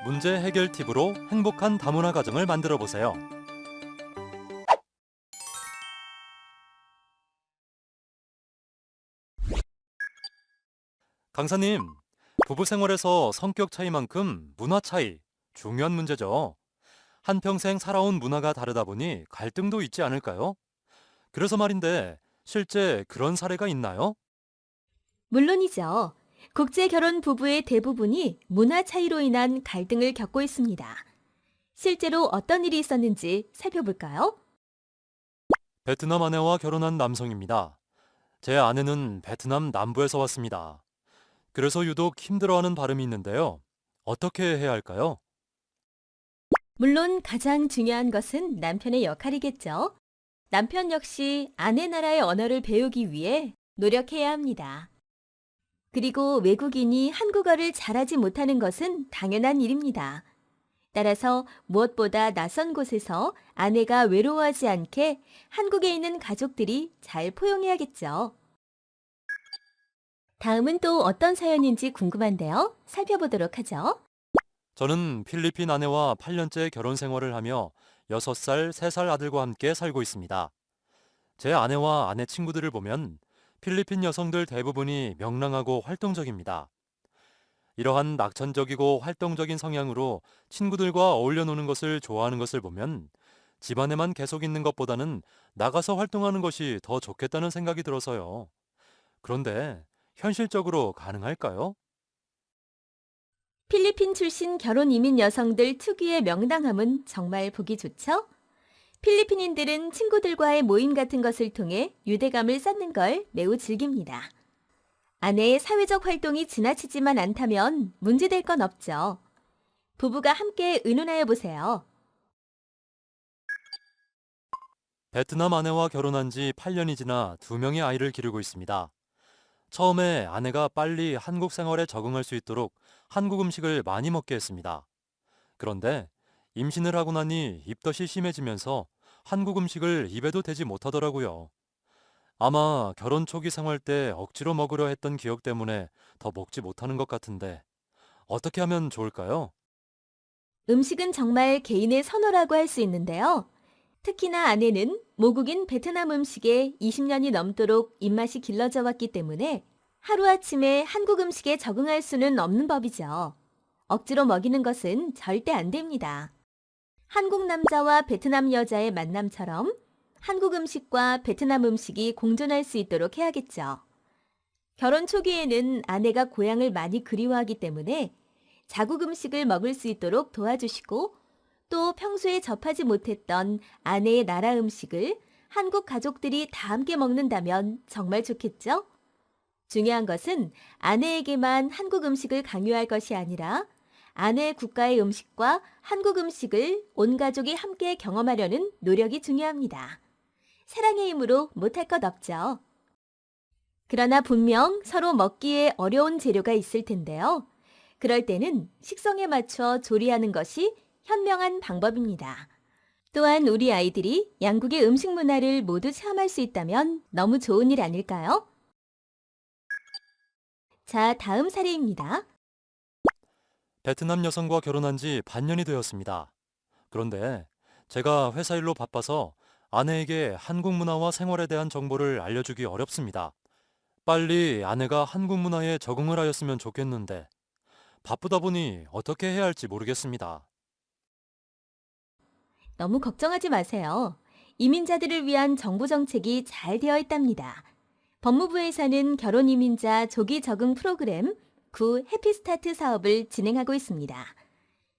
문제 해결 팁으로 행복한 다문화 가정을 만들어 보세요. 강사님, 부부 생활에서 성격 차이만큼 문화 차이, 중요한 문제죠. 한평생 살아온 문화가 다르다 보니 갈등도 있지 않을까요? 그래서 말인데, 실제 그런 사례가 있나요? 물론이죠. 국제 결혼 부부의 대부분이 문화 차이로 인한 갈등을 겪고 있습니다. 실제로 어떤 일이 있었는지 살펴볼까요? 베트남 아내와 결혼한 남성입니다. 제 아내는 베트남 남부에서 왔습니다. 그래서 유독 힘들어하는 발음이 있는데요. 어떻게 해야 할까요? 물론 가장 중요한 것은 남편의 역할이겠죠. 남편 역시 아내 나라의 언어를 배우기 위해 노력해야 합니다. 그리고 외국인이 한국어를 잘하지 못하는 것은 당연한 일입니다. 따라서 무엇보다 낯선 곳에서 아내가 외로워하지 않게 한국에 있는 가족들이 잘 포용해야겠죠. 다음은 또 어떤 사연인지 궁금한데요. 살펴보도록 하죠. 저는 필리핀 아내와 8년째 결혼 생활을 하며 6살, 3살 아들과 함께 살고 있습니다. 제 아내와 아내 친구들을 보면 필리핀 여성들 대부분이 명랑하고 활동적입니다. 이러한 낙천적이고 활동적인 성향으로 친구들과 어울려 노는 것을 좋아하는 것을 보면 집안에만 계속 있는 것보다는 나가서 활동하는 것이 더 좋겠다는 생각이 들어서요. 그런데 현실적으로 가능할까요? 필리핀 출신 결혼 이민 여성들 특유의 명랑함은 정말 보기 좋죠? 필리핀인들은 친구들과의 모임 같은 것을 통해 유대감을 쌓는 걸 매우 즐깁니다. 아내의 사회적 활동이 지나치지만 않다면 문제될 건 없죠. 부부가 함께 의논하여 보세요. 베트남 아내와 결혼한 지 8년이 지나 2명의 아이를 기르고 있습니다. 처음에 아내가 빨리 한국 생활에 적응할 수 있도록 한국 음식을 많이 먹게 했습니다. 그런데 임신을 하고 나니 입덧이 심해지면서 한국 음식을 입에도 대지 못하더라고요. 아마 결혼 초기 생활 때 억지로 먹으려 했던 기억 때문에 더 먹지 못하는 것 같은데 어떻게 하면 좋을까요? 음식은 정말 개인의 선호라고 할 수 있는데요. 특히나 아내는 모국인 베트남 음식에 20년이 넘도록 입맛이 길러져 왔기 때문에 하루아침에 한국 음식에 적응할 수는 없는 법이죠. 억지로 먹이는 것은 절대 안 됩니다. 한국 남자와 베트남 여자의 만남처럼 한국 음식과 베트남 음식이 공존할 수 있도록 해야겠죠. 결혼 초기에는 아내가 고향을 많이 그리워하기 때문에 자국 음식을 먹을 수 있도록 도와주시고 또 평소에 접하지 못했던 아내의 나라 음식을 한국 가족들이 다 함께 먹는다면 정말 좋겠죠? 중요한 것은 아내에게만 한국 음식을 강요할 것이 아니라 아내 국가의 음식과 한국 음식을 온 가족이 함께 경험하려는 노력이 중요합니다. 사랑의 힘으로 못할 것 없죠. 그러나 분명 서로 먹기에 어려운 재료가 있을 텐데요. 그럴 때는 식성에 맞춰 조리하는 것이 현명한 방법입니다. 또한 우리 아이들이 양국의 음식 문화를 모두 체험할 수 있다면 너무 좋은 일 아닐까요? 자, 다음 사례입니다. 베트남 여성과 결혼한 지 반년이 되었습니다. 그런데 제가 회사 일로 바빠서 아내에게 한국 문화와 생활에 대한 정보를 알려주기 어렵습니다. 빨리 아내가 한국 문화에 적응을 하였으면 좋겠는데 바쁘다 보니 어떻게 해야 할지 모르겠습니다. 너무 걱정하지 마세요. 이민자들을 위한 정부 정책이 잘 되어 있답니다. 법무부에서는 결혼 이민자 조기 적응 프로그램 구 해피스타트 사업을 진행하고 있습니다.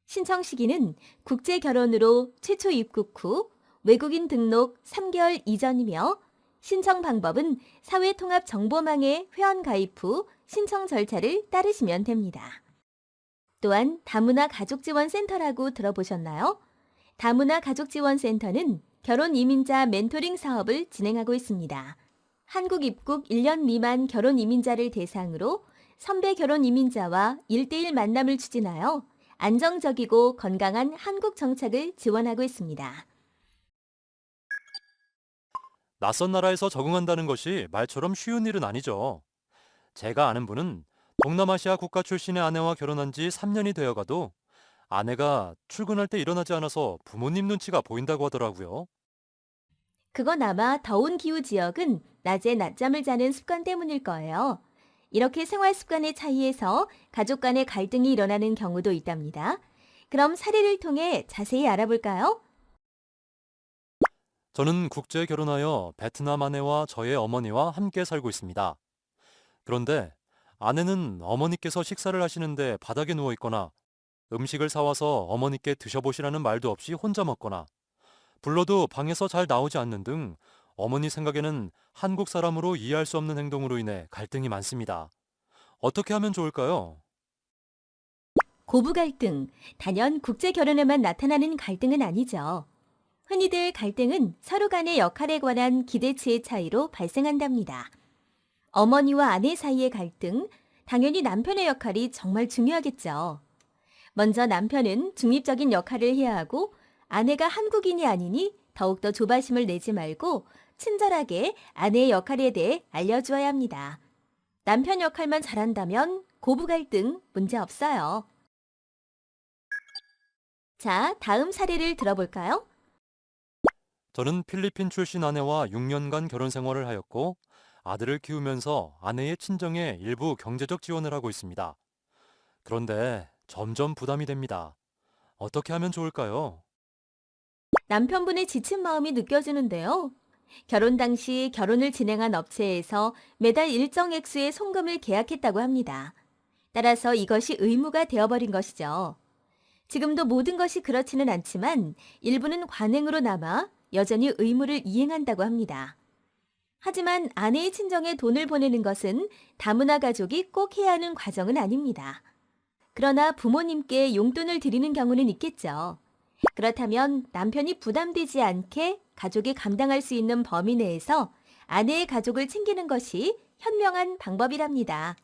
신청 시기는 국제 결혼으로 최초 입국 후 외국인 등록 3개월 이전이며 신청 방법은 사회통합정보망에 회원 가입 후 신청 절차를 따르시면 됩니다. 또한 다문화 가족지원센터라고 들어보셨나요? 다문화 가족지원센터는 결혼 이민자 멘토링 사업을 진행하고 있습니다. 한국 입국 1년 미만 결혼 이민자를 대상으로 선배 결혼 이민자와 1대1 만남을 추진하여 안정적이고 건강한 한국 정착을 지원하고 있습니다. 낯선 나라에서 적응한다는 것이 말처럼 쉬운 일은 아니죠. 제가 아는 분은 동남아시아 국가 출신의 아내와 결혼한 지 3년이 되어가도 아내가 출근할 때 일어나지 않아서 부모님 눈치가 보인다고 하더라고요. 그건 아마 더운 기후 지역은 낮에 낮잠을 자는 습관 때문일 거예요. 이렇게 생활 습관의 차이에서 가족 간의 갈등이 일어나는 경우도 있답니다. 그럼 사례를 통해 자세히 알아볼까요? 저는 국제 결혼하여 베트남 아내와 저의 어머니와 함께 살고 있습니다. 그런데 아내는 어머니께서 식사를 하시는데 바닥에 누워 있거나 음식을 사와서 어머니께 드셔보시라는 말도 없이 혼자 먹거나 불러도 방에서 잘 나오지 않는 등 어머니 생각에는 한국 사람으로 이해할 수 없는 행동으로 인해 갈등이 많습니다. 어떻게 하면 좋을까요? 고부 갈등, 단연 국제 결혼에만 나타나는 갈등은 아니죠. 흔히들 갈등은 서로 간의 역할에 관한 기대치의 차이로 발생한답니다. 어머니와 아내 사이의 갈등, 당연히 남편의 역할이 정말 중요하겠죠. 먼저 남편은 중립적인 역할을 해야 하고 아내가 한국인이 아니니 더욱더 조바심을 내지 말고 친절하게 아내의 역할에 대해 알려주어야 합니다. 남편 역할만 잘한다면 고부 갈등 문제 없어요. 자, 다음 사례를 들어볼까요? 저는 필리핀 출신 아내와 6년간 결혼 생활을 하였고 아들을 키우면서 아내의 친정에 일부 경제적 지원을 하고 있습니다. 그런데 점점 부담이 됩니다. 어떻게 하면 좋을까요? 남편분의 지친 마음이 느껴지는데요. 결혼 당시 결혼을 진행한 업체에서 매달 일정 액수의 송금을 계약했다고 합니다. 따라서 이것이 의무가 되어버린 것이죠. 지금도 모든 것이 그렇지는 않지만 일부는 관행으로 남아 여전히 의무를 이행한다고 합니다. 하지만 아내의 친정에 돈을 보내는 것은 다문화 가족이 꼭 해야 하는 과정은 아닙니다. 그러나 부모님께 용돈을 드리는 경우는 있겠죠. 그렇다면 남편이 부담되지 않게 가족이 감당할 수 있는 범위 내에서 아내의 가족을 챙기는 것이 현명한 방법이랍니다.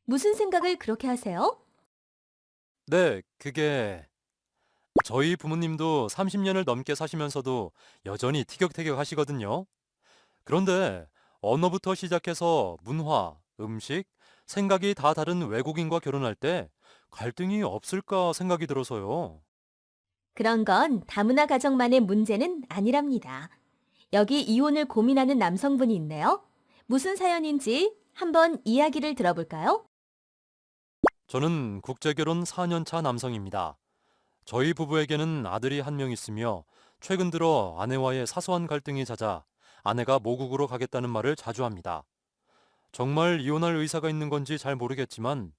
무슨 생각을 그렇게 하세요? 네, 그게 저희 부모님도 30년을 넘게 사시면서도 여전히 티격태격 하시거든요. 그런데 언어부터 시작해서 문화, 음식, 생각이 다 다른 외국인과 결혼할 때 갈등이 없을까 생각이 들어서요. 그런 건 다문화 가정만의 문제는 아니랍니다. 여기 이혼을 고민하는 남성분이 있네요. 무슨 사연인지 한번 이야기를 들어볼까요? 저는 국제결혼 4년 차 남성입니다. 저희 부부에게는 아들이 한 명 있으며 최근 들어 아내와의 사소한 갈등이 잦아 아내가 모국으로 가겠다는 말을 자주 합니다. 정말 이혼할 의사가 있는 건지 잘 모르겠지만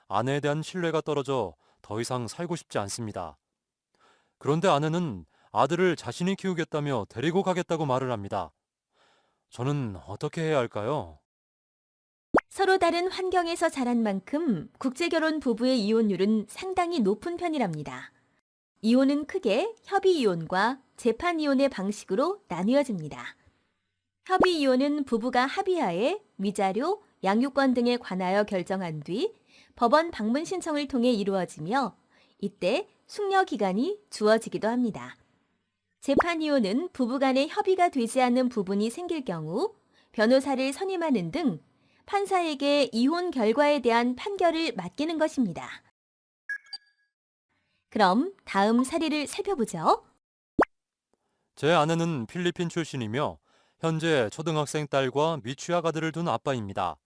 아내에 대한 신뢰가 떨어져 더 이상 살고 싶지 않습니다. 그런데 아내는 아들을 자신이 키우겠다며 데리고 가겠다고 말을 합니다. 저는 어떻게 해야 할까요? 서로 다른 환경에서 자란 만큼 국제결혼 부부의 이혼율은 상당히 높은 편이랍니다. 이혼은 크게 협의 이혼과 재판이혼의 방식으로 나뉘어집니다. 협의이혼은 부부가 합의하에 위자료, 양육권 등에 관하여 결정한 뒤 법원 방문 신청을 통해 이루어지며 이때 숙려 기간이 주어지기도 합니다. 재판이혼은 부부간의 협의가 되지 않는 부분이 생길 경우 변호사를 선임하는 등 판사에게 이혼 결과에 대한 판결을 맡기는 것입니다. 그럼 다음 사례를 살펴보죠. 제 아내는 필리핀 출신이며 현재 초등학생 딸과 미취학 아들을 둔 아빠입니다.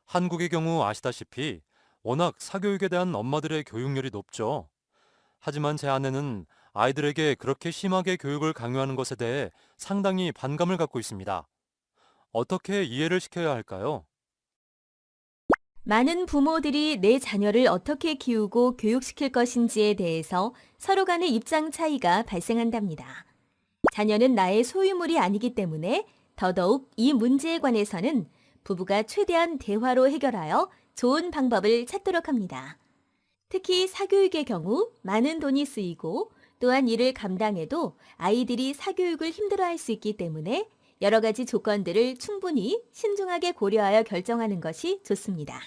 한국의 경우 아시다시피 워낙 사교육에 대한 엄마들의 교육열이 높죠. 하지만 제 아내는 아이들에게 그렇게 심하게 교육을 강요하는 것에 대해 상당히 반감을 갖고 있습니다. 어떻게 이해를 시켜야 할까요? 많은 부모들이 내 자녀를 어떻게 키우고 교육시킬 것인지에 대해서 서로 간의 입장 차이가 발생한답니다. 자녀는 나의 소유물이 아니기 때문에 더더욱 이 문제에 관해서는 부부가 최대한 대화로 해결하여 좋은 방법을 찾도록 합니다. 특히 사교육의 경우 많은 돈이 쓰이고 또한 이를 감당해도 아이들이 사교육을 힘들어할 수 있기 때문에 여러 가지 조건들을 충분히 신중하게 고려하여 결정하는 것이 좋습니다.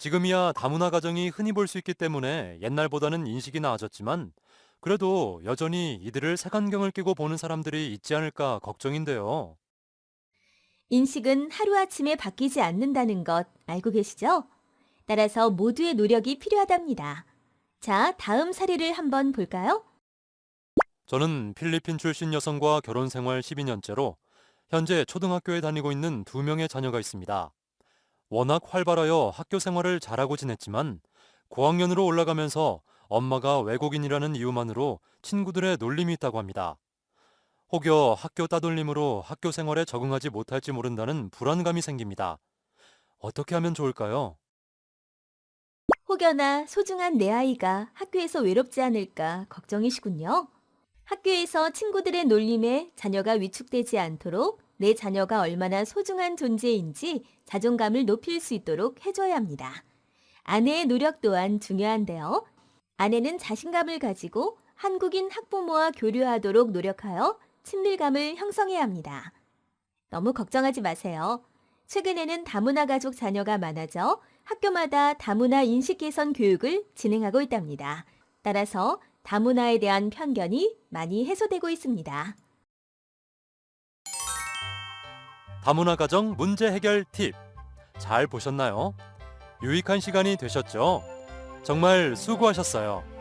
지금이야 다문화 가정이 흔히 볼 수 있기 때문에 옛날보다는 인식이 나아졌지만 그래도 여전히 이들을 색안경을 끼고 보는 사람들이 있지 않을까 걱정인데요. 인식은 하루아침에 바뀌지 않는다는 것 알고 계시죠? 따라서 모두의 노력이 필요하답니다. 자, 다음 사례를 한번 볼까요? 저는 필리핀 출신 여성과 결혼 생활 12년째로 현재 초등학교에 다니고 있는 2명의 자녀가 있습니다. 워낙 활발하여 학교 생활을 잘하고 지냈지만 고학년으로 올라가면서 엄마가 외국인이라는 이유만으로 친구들의 놀림이 있다고 합니다. 혹여 학교 따돌림으로 학교 생활에 적응하지 못할지 모른다는 불안감이 생깁니다. 어떻게 하면 좋을까요? 혹여나 소중한 내 아이가 학교에서 외롭지 않을까 걱정이시군요. 학교에서 친구들의 놀림에 자녀가 위축되지 않도록 내 자녀가 얼마나 소중한 존재인지 자존감을 높일 수 있도록 해줘야 합니다. 아내의 노력 또한 중요한데요. 아내는 자신감을 가지고 한국인 학부모와 교류하도록 노력하여 친밀감을 형성해야 합니다. 너무 걱정하지 마세요. 최근에는 다문화 가족 자녀가 많아져 학교마다 다문화 인식 개선 교육을 진행하고 있답니다. 따라서 다문화에 대한 편견이 많이 해소되고 있습니다. 다문화 가정 문제 해결 팁. 잘 보셨나요? 유익한 시간이 되셨죠? 정말 수고하셨어요.